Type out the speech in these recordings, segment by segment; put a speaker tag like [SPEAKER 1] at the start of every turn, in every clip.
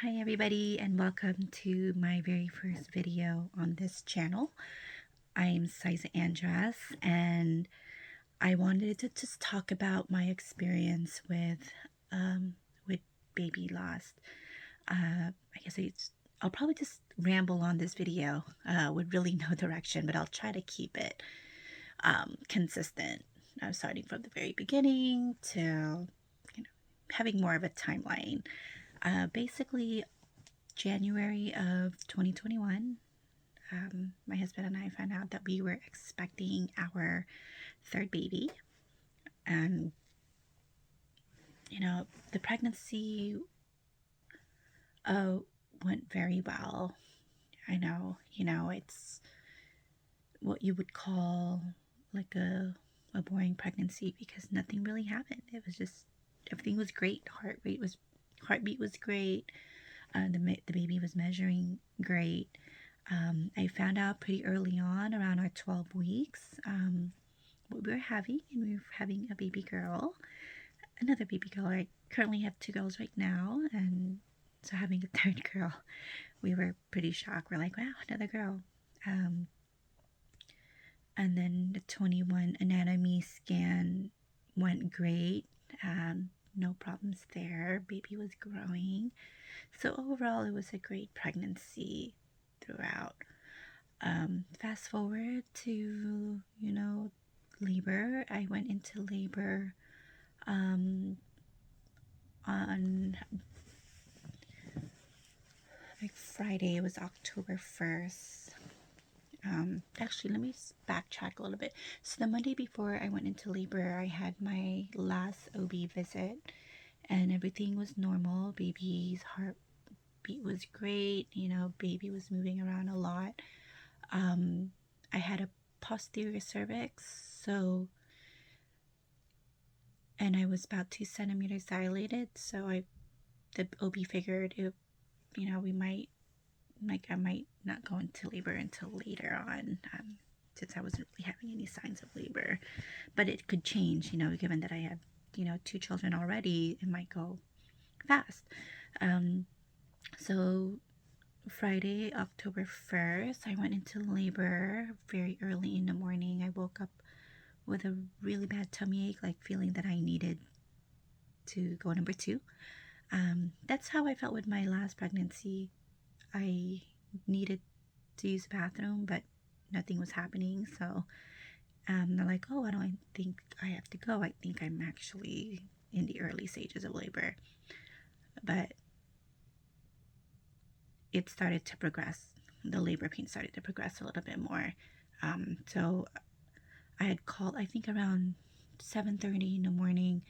[SPEAKER 1] Hi everybody, and welcome to my very first video on this channel. I'm Siza Andras, and I wanted to just talk about my experience with baby loss. I guess I'll probably just ramble on this video with really no direction, but I'll try to keep it consistent. Starting from the very beginning to having more of a timeline. Basically, January of 2021, my husband and I found out that we were expecting our third baby. And, the pregnancy went very well. I know, it's what you would call like a boring pregnancy because nothing really happened. It was just, everything was great. Heartbeat was great. The baby was measuring great. I found out pretty early on, around our 12 weeks, what we were having, and we were having a baby girl, another baby girl. I currently have two girls right now, and so having a third girl, we were pretty shocked. We're like, wow, another girl. And then the 21 anatomy scan went great. No problems there. Baby was growing. So overall, it was a great pregnancy throughout. Fast forward to, labor. I went into labor on like Friday. It was October 1st. Actually, let me backtrack a little bit. So the Monday before I went into labor, I had my last OB visit, and everything was normal. Baby's heartbeat was great. Baby was moving around a lot. I had a posterior cervix, and I was about 2 centimeters dilated. So the OB figured we might, I might not go into labor until later on, since I wasn't really having any signs of labor. But it could change, given that I have, 2 children already, it might go fast. So Friday, October 1st, I went into labor very early in the morning. I woke up with a really bad tummy ache, like feeling that I needed to go number 2. That's how I felt with my last pregnancy. I needed to use the bathroom, but nothing was happening. So they're like, oh, I don't think I have to go. I think I'm actually in the early stages of labor. But it started to progress. The labor pain started to progress a little bit more. So I had called, I think around 7:30 in the morning,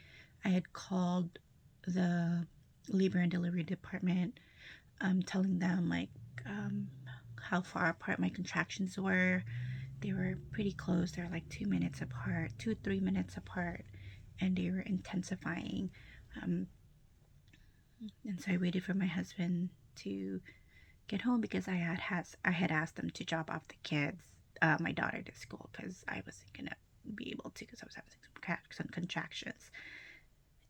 [SPEAKER 1] I had called the labor and delivery department, telling them how far apart my contractions were. They were pretty close. They were like 2 minutes apart, 2-3 minutes apart, and they were intensifying. And so I waited for my husband to get home because I had asked them to drop off the kids, my daughter, to school because I wasn't gonna be able to because I was having some contractions.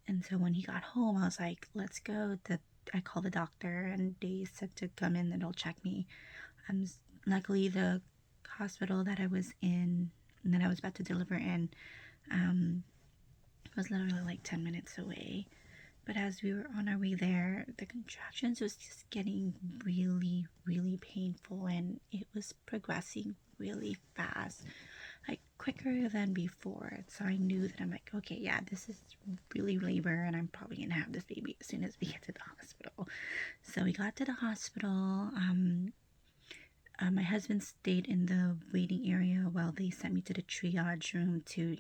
[SPEAKER 1] And so when he got home, I was like, let's go. I called the doctor and they said to come in and they'll check me. Luckily, the hospital that I was in and that I was about to deliver in was literally like 10 minutes away. But as we were on our way there, the contractions was just getting really, really painful, and it was progressing really fast, like quicker than before. So I knew that I'm like, okay, yeah, this is really labor, and I'm probably gonna have this baby as soon as we get to the hospital. So we got to the hospital. My husband stayed in the waiting area while they sent me to the triage room to,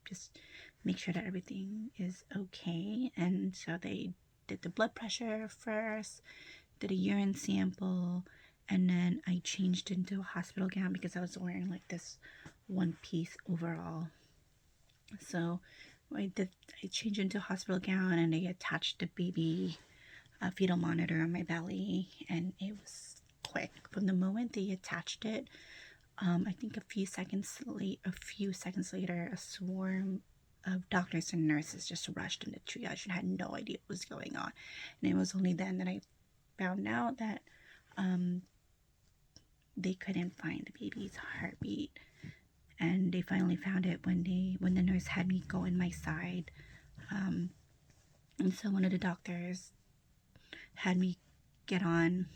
[SPEAKER 1] just make sure that everything is okay. And so they did the blood pressure first, did a urine sample, and then I changed into a hospital gown because I was wearing like this one-piece overall. So I changed into a hospital gown, and they attached the baby fetal monitor on my belly, and it was quick. From the moment they attached it, I think a few seconds later, a swarm of doctors and nurses just rushed into triage and had no idea what was going on. And it was only then that I found out that they couldn't find the baby's heartbeat, and they finally found it when the nurse had me go in my side. And so one of the doctors had me get on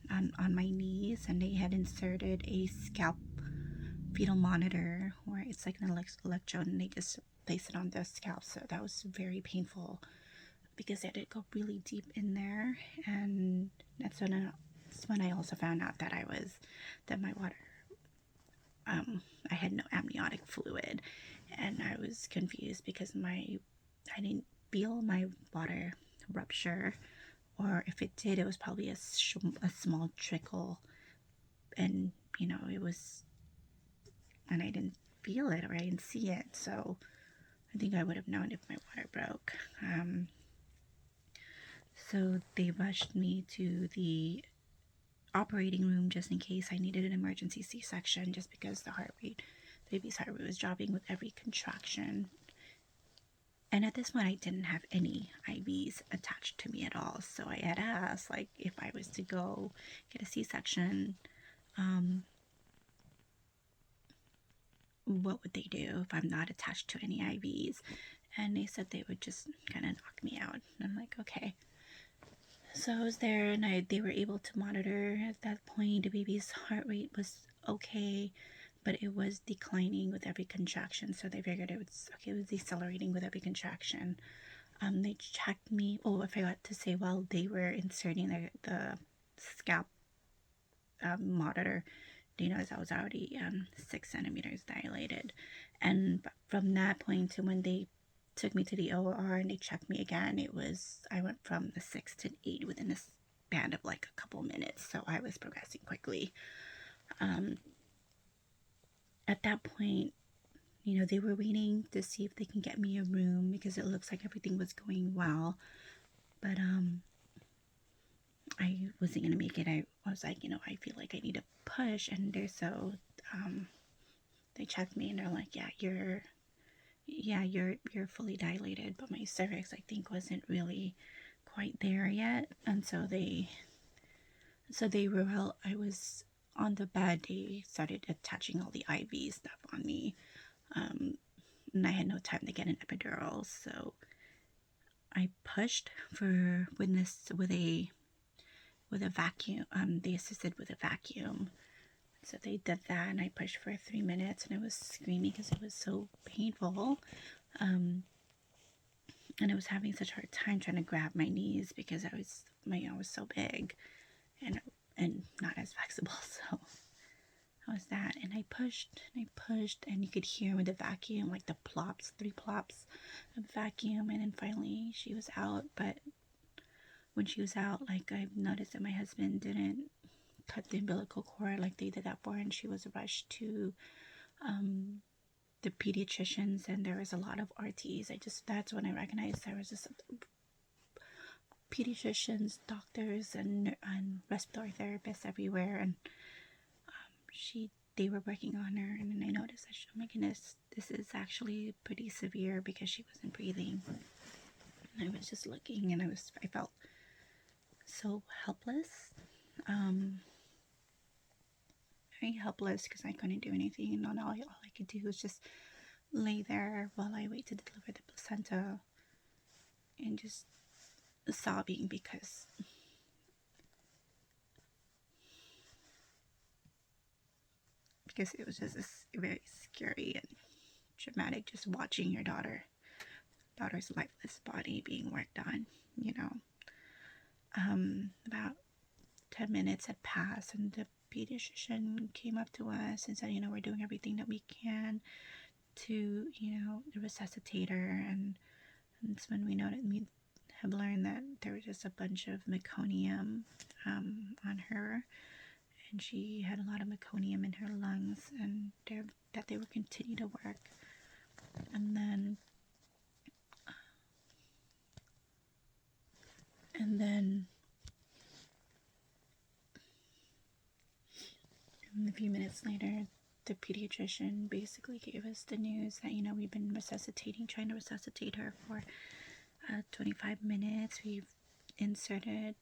[SPEAKER 1] my knees, and they had inserted a scalp fetal monitor, where it's like an electrode, and they just place it on the scalp. So that was very painful because they did go really deep in there. And that's when I also found out that my water, I had no amniotic fluid, and I was confused because I didn't feel my water rupture, or if it did, it was probably a small trickle, and it was, and I didn't feel it, or I didn't see it. So I think I would have known if my water broke. So they rushed me to the operating room just in case I needed an emergency C-section, just because the baby's heart rate was dropping with every contraction. And at this point, I didn't have any IVs attached to me at all. So I had asked, like, if I was to go get a C-section, what would they do if I'm not attached to any IVs? And they said they would just kind of knock me out. And I'm like, okay. So I was there, and they were able to monitor. At that point, the baby's heart rate was okay, but it was declining with every contraction. So they figured it was decelerating with every contraction. They checked me. Oh, I forgot to say, while they were inserting the scalp monitor, they noticed I was already 6 centimeters dilated. And from that point to when they took me to the OR and they checked me again, I went from a 6 to an 8 within a span of like a couple minutes. So I was progressing quickly. At that point, they were waiting to see if they can get me a room, because it looks like everything was going well. But I wasn't gonna make it. I was like, I feel like I need to push, and they checked me and they're like, you're fully dilated, but my cervix, I think, wasn't really quite there yet. And so they were, while I was on the bed, they started attaching all the IV stuff on me. And I had no time to get an epidural, so I pushed with a vacuum. They assisted with a vacuum. So they did that, and I pushed for 3 minutes, and I was screaming because it was so painful. And I was having such a hard time trying to grab my knees because my arm was so big and not as flexible. So that was that. And I pushed, and you could hear with the vacuum, like the plops, 3 plops of vacuum. And then finally she was out. But when she was out, like, I noticed that my husband didn't cut the umbilical cord like they did that for her, and she was rushed to the pediatricians, and there was a lot of RTs. That's when I recognized there was just pediatricians, doctors, and respiratory therapists everywhere, and they were working on her. And then I noticed that, oh my goodness, this is actually pretty severe, because she wasn't breathing. And I was just looking, and I felt so helpless, very helpless, because I couldn't do anything, and all I could do was just lay there while I wait to deliver the placenta, and just sobbing because it was just very scary and traumatic, just watching your daughter's lifeless body being worked on. About 10 minutes had passed, and the pediatrician came up to us and said, we're doing everything that we can to, resuscitate her. And that's when we have learned that there was just a bunch of meconium on her, and she had a lot of meconium in her lungs, and that they would continue to work. And then a few minutes later, the pediatrician basically gave us the news that, we've been trying to resuscitate her for 25 minutes. We've inserted,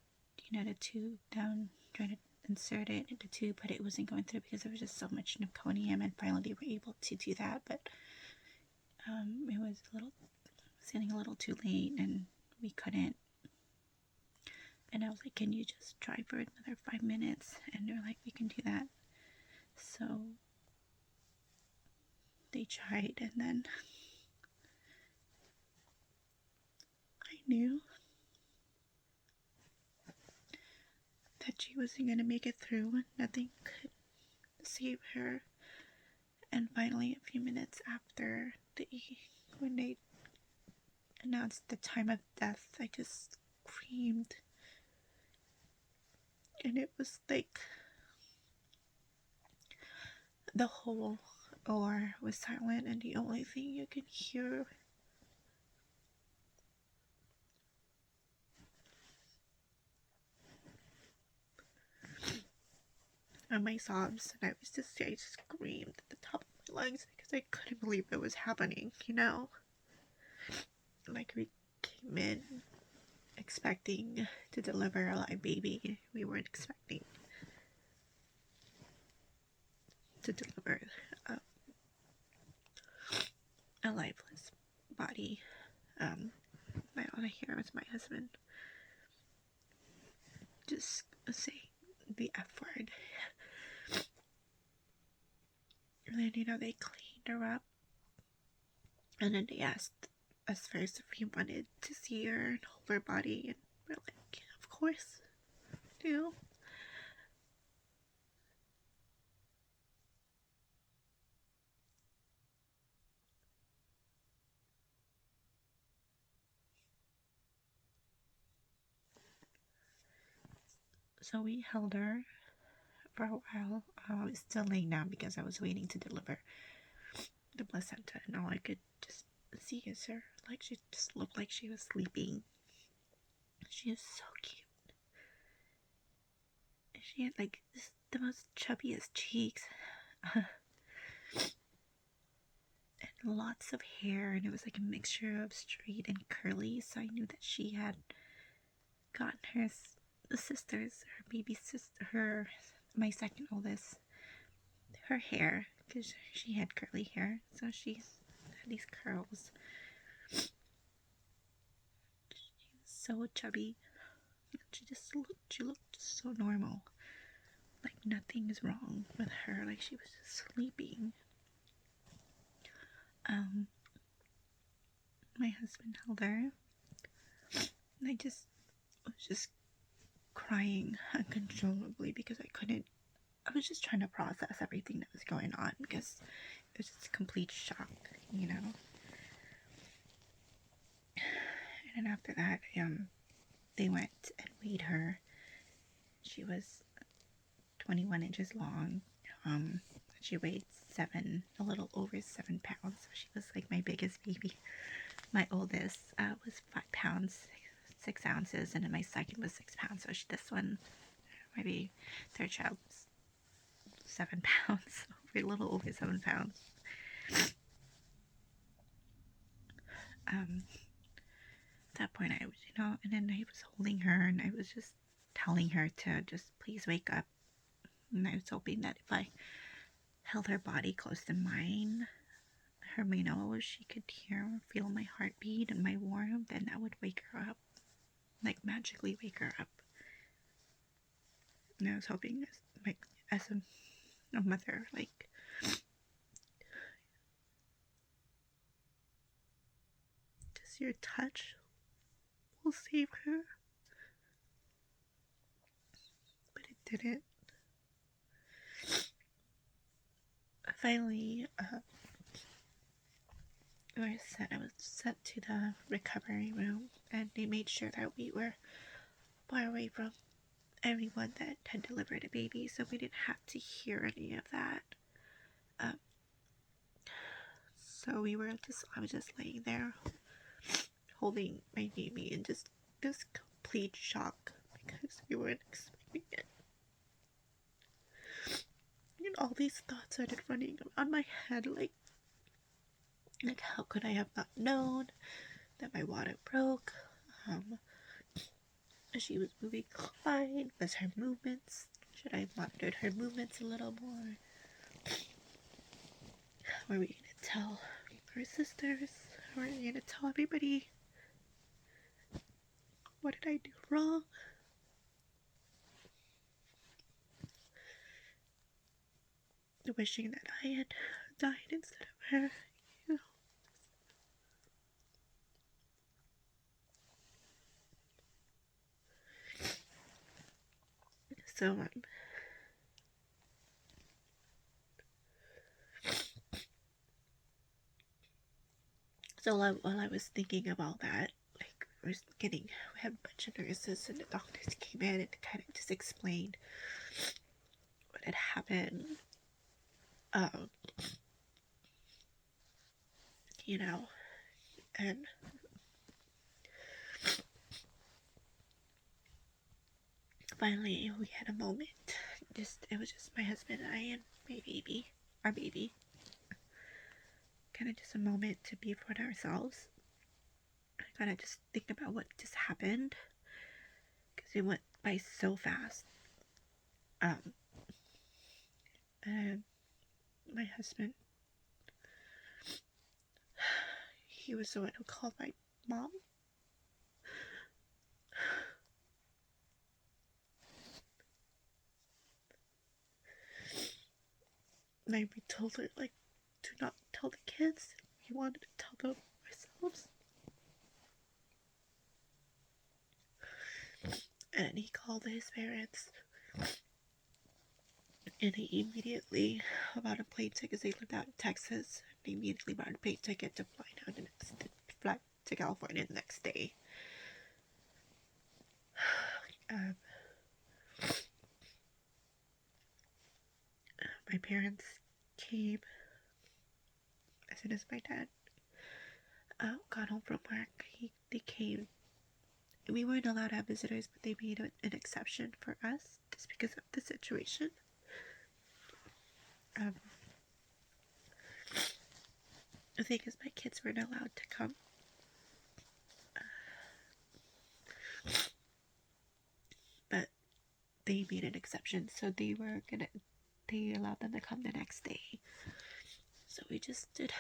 [SPEAKER 1] the tube down, trying to insert it into the tube, but it wasn't going through because there was just so much meconium, and finally they were able to do that, but it was getting a little too late, and we couldn't. And I was like, can you just try for another 5 minutes? And they're like, we can do that. So they tried, and then I knew that she wasn't going to make it through. Nothing could save her. And finally, a few minutes after when they announced the time of death, I just screamed. And it was like the whole OR was silent, and the only thing you could hear are my sobs. And I screamed at the top of my lungs because I couldn't believe it was happening, Like, we came in expecting to deliver a live baby. We weren't expecting to deliver a lifeless body. All I hear was my husband just say the F word. And then, they cleaned her up. And then they asked us first if we wanted to see her and hold her body. And we're like, yeah, of course. Do. So we held her for a while. I was still laying down because I was waiting to deliver the placenta, and all I could just see is her. Like, she just looked like she was sleeping. She is so cute. She had like the most chubbiest cheeks. And lots of hair, and it was like a mixture of straight and curly, so I knew that she had gotten her baby sister, my second oldest, her hair, because she had curly hair, so she's had these curls. She was so chubby. She looked so normal. Like, nothing is wrong with her. Like, she was just sleeping. My husband held her, and I was just crying uncontrollably because I was just trying to process everything that was going on, because it was just a complete shock, And then after that, they went and weighed her. She was 21 inches long. She weighed a little over 7 pounds. So she was like my biggest baby. My oldest was 5 pounds, 6 ounces, and then my second was 6 pounds. So this one, maybe third child, was 7 pounds, a little over 7 pounds. At that point, I was, and then I was holding her, and I was just telling her to just please wake up. And I was hoping that if I held her body close to mine, her nose, she could feel my heartbeat and my warmth, and that would wake her up, like magically wake her up. And I was hoping, as a mother, like, just your touch will save her. But it didn't. Finally, I was sent to the recovery room, and they made sure that we were far away from everyone that had delivered a baby, so we didn't have to hear any of that. So I was just laying there holding my baby in just this complete shock because we weren't expecting it. And all these thoughts started running around my head, like how could I have not known that my water broke? she was moving fine. Was her movements? Should I have monitored her movements a little more? Were we gonna tell her sisters? Were we gonna tell everybody? What did I do wrong? Wishing that I had died instead of her. You know. So while I was thinking about that, like we had a bunch of nurses and the doctors came in and kind of just explained what had happened. You know, and finally we had a moment. It was just my husband and I and our baby. Kind of just a moment to be for ourselves. I kind of just think about what just happened because it went by so fast. And my husband, he was the one who called my mom. And we told her, like, do not tell the kids. We wanted to tell them ourselves. And he called his parents. And he immediately bought a plane ticket. They lived out in Texas. And he immediately bought a plane ticket to fly to California the next day. My parents came as soon as my dad got home from work. They came. We weren't allowed to have visitors, but they made an exception for us just because of the situation. The thing is, my kids weren't allowed to come. But they made an exception, so they allowed them to come the next day. So we just did.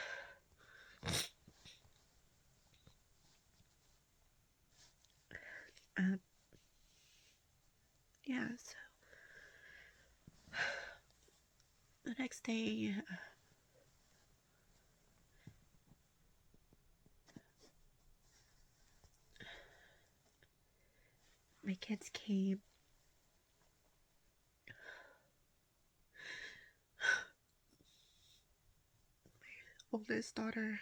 [SPEAKER 1] Yeah, so the next day, my kids came. My oldest daughter,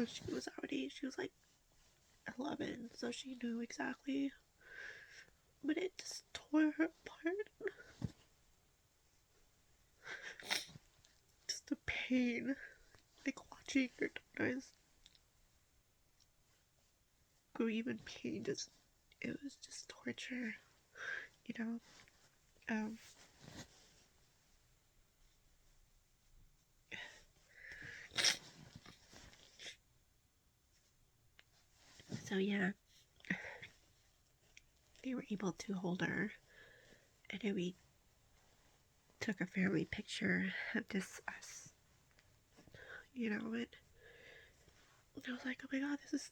[SPEAKER 1] she was like 11, so she knew exactly. But it just tore her apart. Just the pain, like watching her daughters grieve in pain. It was just torture, you know. So yeah, they were able to hold her, and then we took a family picture of just us, you know, and I was like, oh my god, this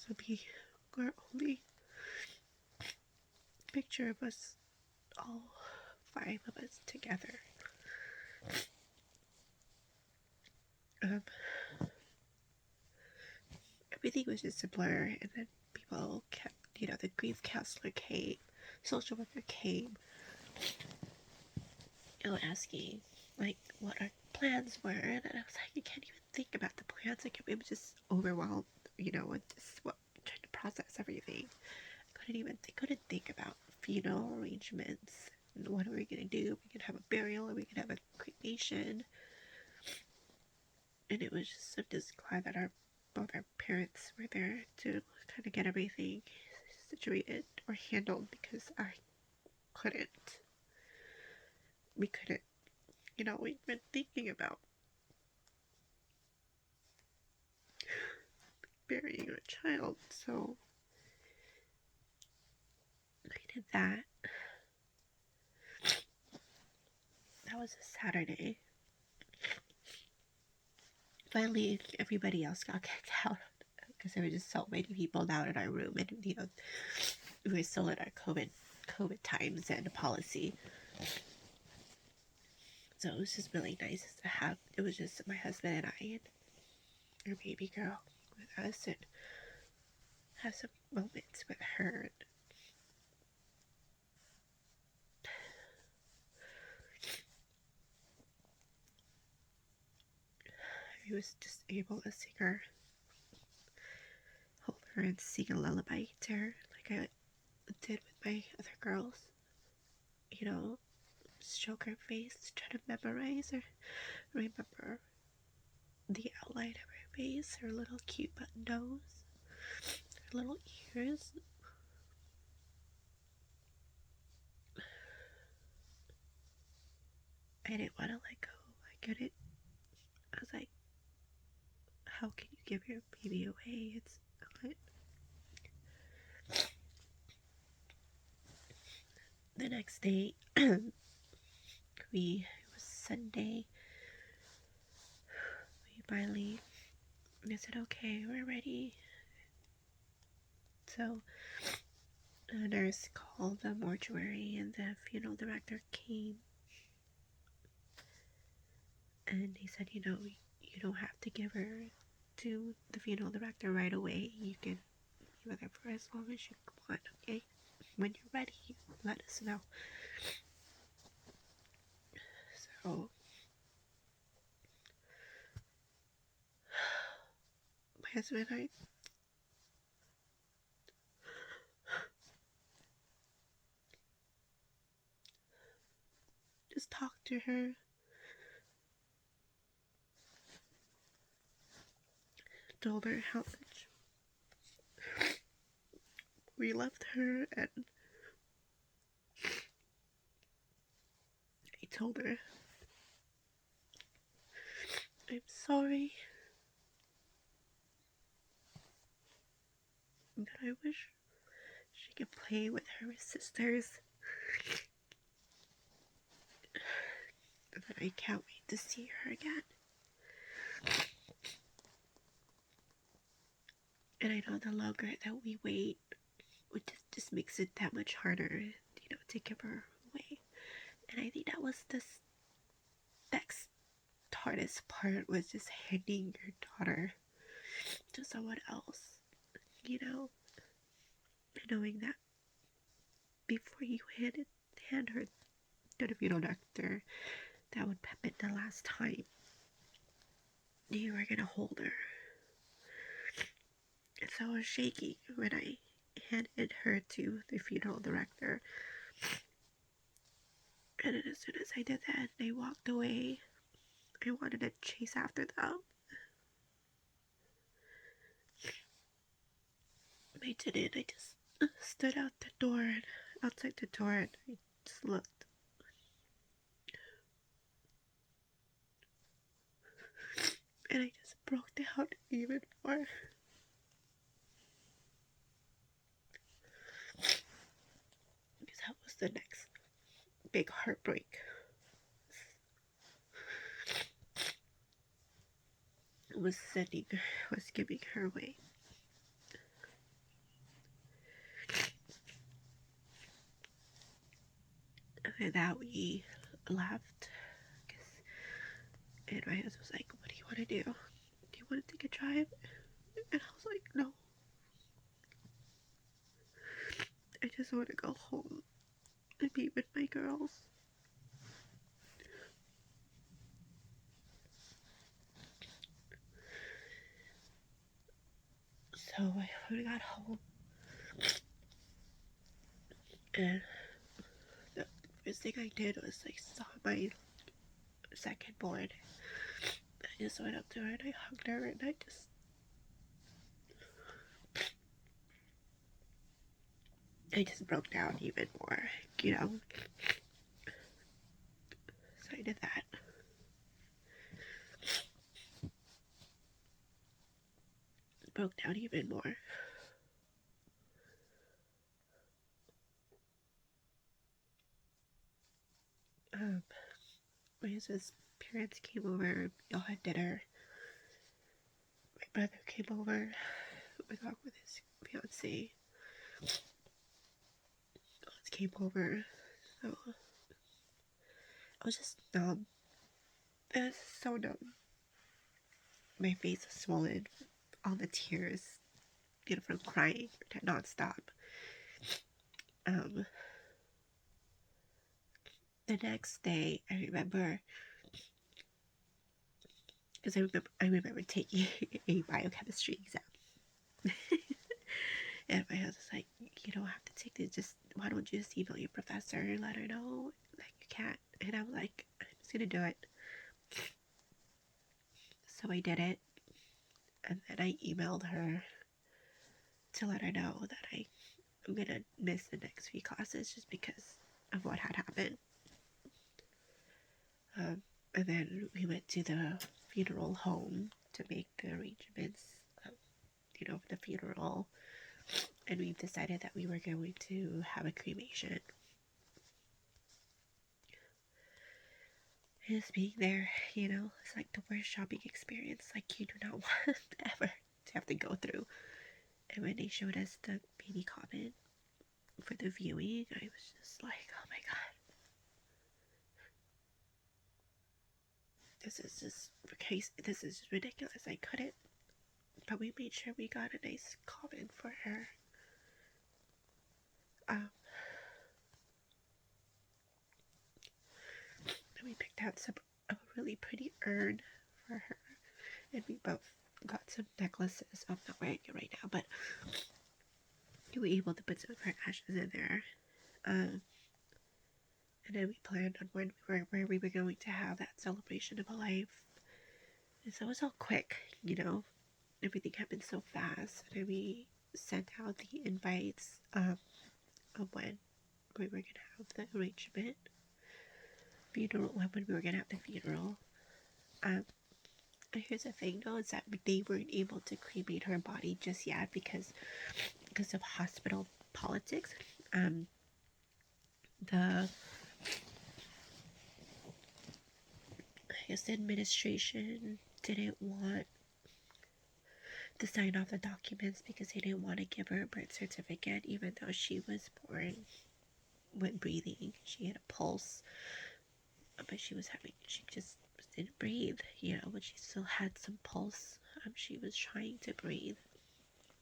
[SPEAKER 1] will be our only picture of us, all 5 of us together. Everything was just a blur, and then people kept, the grief counselor came, social worker came, asking, like, what our plans were, and I was like, I can't even think about the plans. Like, it was just overwhelmed, and just trying to process everything. I couldn't think about funeral arrangements, and what are we gonna do? We could have a burial, or we could have a cremation, and it was just, I'm just glad that both our parents were there to kind of get everything situated or handled, because we couldn't, we'd been thinking about burying a child. So I did that. That was a Saturday. Finally, everybody else got kicked out because there were just so many people down in our room, and we were still in our COVID times and policy. So it was just really nice to have. It was just my husband and I and our baby girl with us, and have some moments with her. I was just able to hold her and sing a lullaby to her like I did with my other girls. Stroke her face, try to memorize or remember the outline of her face, her little cute button nose, her little ears. I didn't want to let go. I was like, how can you give your baby away? It's not. The next day, it was Sunday. They said, okay, we're ready. So a nurse called the mortuary and the funeral director came. And he said, you don't have to give her to the funeral director right away. You can be with her for as long as you want, okay? When you're ready, let us know. So my husband and I just talked to her, told her how much we loved her, and I told her, I'm sorry, that I wish she could play with her sisters, and that I can't wait to see her again. And I know the longer that we wait, it just makes it that much harder, to give her away. And I think that was the next hardest part, was just handing your daughter to someone else, knowing that before you hand her to the funeral director, that would have been the last time you were gonna hold her. And so I was shaking when I handed her to the funeral director. And as soon as I did that, they walked away. I wanted to chase after them. I didn't. I just stood outside the door, and I just looked. And I just broke down even more. Because that was the next big heartbreak. Was giving her away. And that we left. And my husband was like, what do you want to do? Do you want to take a drive? And I was like, no. I just want to go home and be with my girls. So I got home, and the first thing I did was I saw my second born. I just went up to her and I hugged her, and I just broke down even more, So I did that. broke down even more. My husband's parents came over. We all had dinner. My brother came over with his fiance. Came over. So I was just numb. It was so numb. My face was swollen. All the tears, from crying nonstop. The next day, I remember, because I remember taking a biochemistry exam. And my husband's like, you don't have to take this, just, why don't you just email your professor and let her know, like, you can't. And I'm like, I'm just gonna do it. So I did it, and then I emailed her to let her know that I'm gonna miss the next few classes just because of what had happened. And then we went to the funeral home to make the arrangements, for the funeral. And we decided that we were going to have a cremation. And just being there, it's like the worst shopping experience. Like, you do not want ever to have to go through. And when they showed us the baby coffin for the viewing, I was just like, oh my god. This is just ridiculous. I couldn't. But we made sure we got a nice coffin for her. We picked out a really pretty urn for her, and we both got some necklaces. I'm not wearing it right now, but we were able to put some of her ashes in there. And then we planned on where we were going to have that celebration of a life. And so it was all quick, Everything happened so fast. And then we sent out the invites of when we were gonna have the arrangement. When we were gonna have the funeral. And here's the thing, though, is that they weren't able to cremate her body just yet because of hospital politics. The administration didn't want to sign off the documents because they didn't want to give her a birth certificate, even though she was born with breathing. She had a pulse, but she just didn't breathe, but she still had some pulse. She was trying to breathe,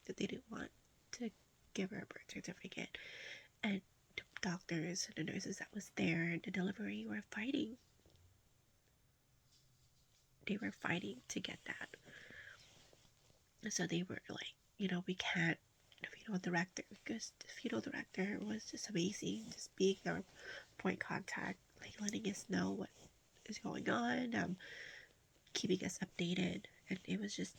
[SPEAKER 1] but they didn't want to give her a birth certificate. And the doctors and the nurses that was there in the delivery were fighting. They were fighting to get that. So they were like, we can't. The funeral director, because the funeral director was just amazing, just being our point contact, like letting us know what is going on, keeping us updated. And it was just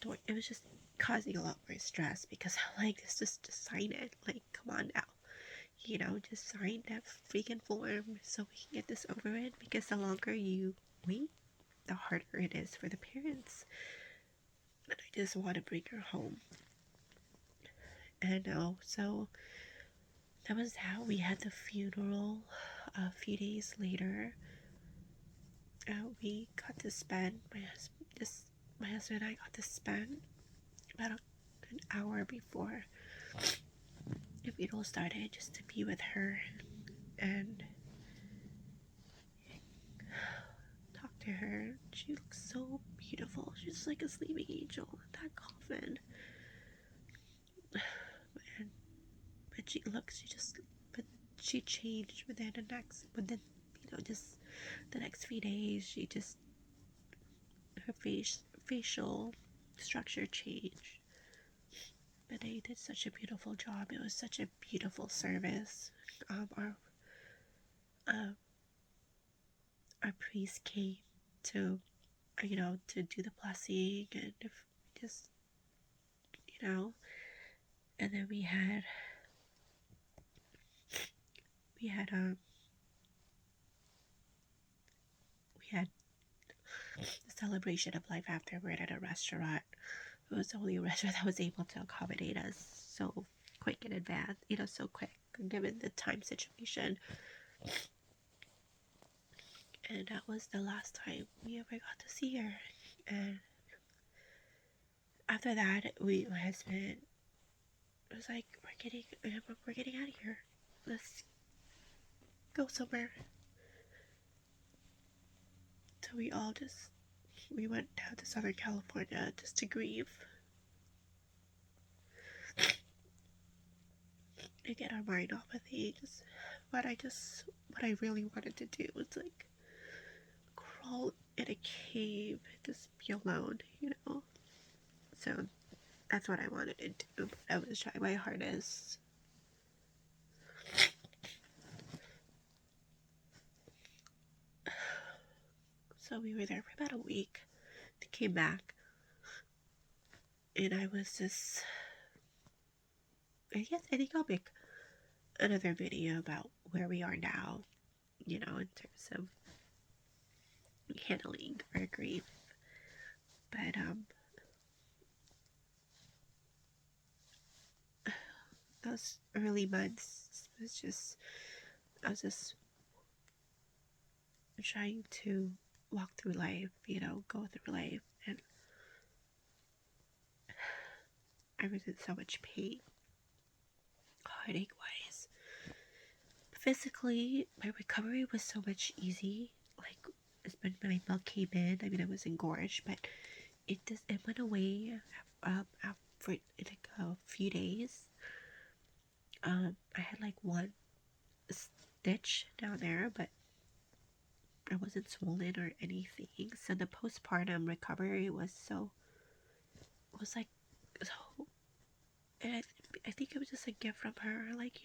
[SPEAKER 1] causing a lot more stress because I'm like, just sign it. Like, come on now. Just sign that freaking form so we can get this over with, because the longer you wait, the harder it is for the parents. And I just want to bring her home. And so that was how we had the funeral. A few days later, we got to spend, my husband and I got to spend about an hour before the funeral started just to be with her and talk to her. She looks so beautiful. She's like a sleeping angel in that coffin. But she changed within just the next few days. Her facial structure changed. But they did such a beautiful job. It was such a beautiful service. Our priest came to to do the blessing, and just and then we had the celebration of life afterward at a restaurant. It was the only restaurant that was able to accommodate us so quick in advance, so quick given the time situation. And that was the last time we ever got to see her. And after that, my husband was like, we're getting out of here. Let's go somewhere. So we went down to Southern California just to grieve and get our mind off of things. What I really wanted to do was like crawl in a cave and just be alone, So that's what I wanted to do. But I was trying my hardest. So we were there for about a week. They came back. And I was just... I think I'll make another video about where we are now, in terms of handling our grief. But, those early months I was just trying to walk through life, go through life, and I was in so much pain, heartache-wise. Physically, my recovery was so much easy. Like, when my milk came in, I was engorged, but it went away after like a few days. I had like one stitch down there, but I wasn't swollen or anything. So the postpartum recovery was like so. And I think it was just a gift from her. Like,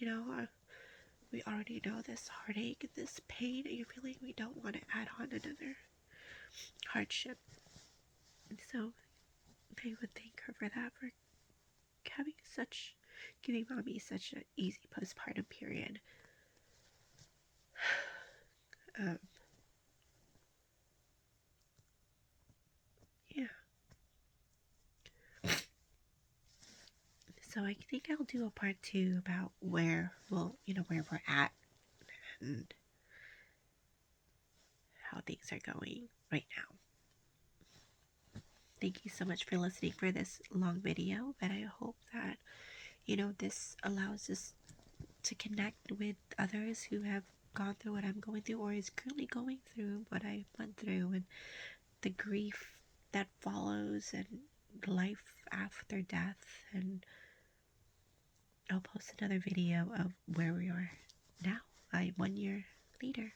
[SPEAKER 1] we already know this heartache and this pain that you're feeling. We don't want to add on another hardship. And so I would thank her for that, for giving mommy such an easy postpartum period. Yeah. So I think I'll do a part 2 about where we're at and how things are going right now. Thank you so much for listening for this long video, but I hope that, this allows us to connect with others who have gone through what I'm going through or is currently going through what I went through, and the grief that follows and life after death. And I'll post another video of where we are now, 1 year later.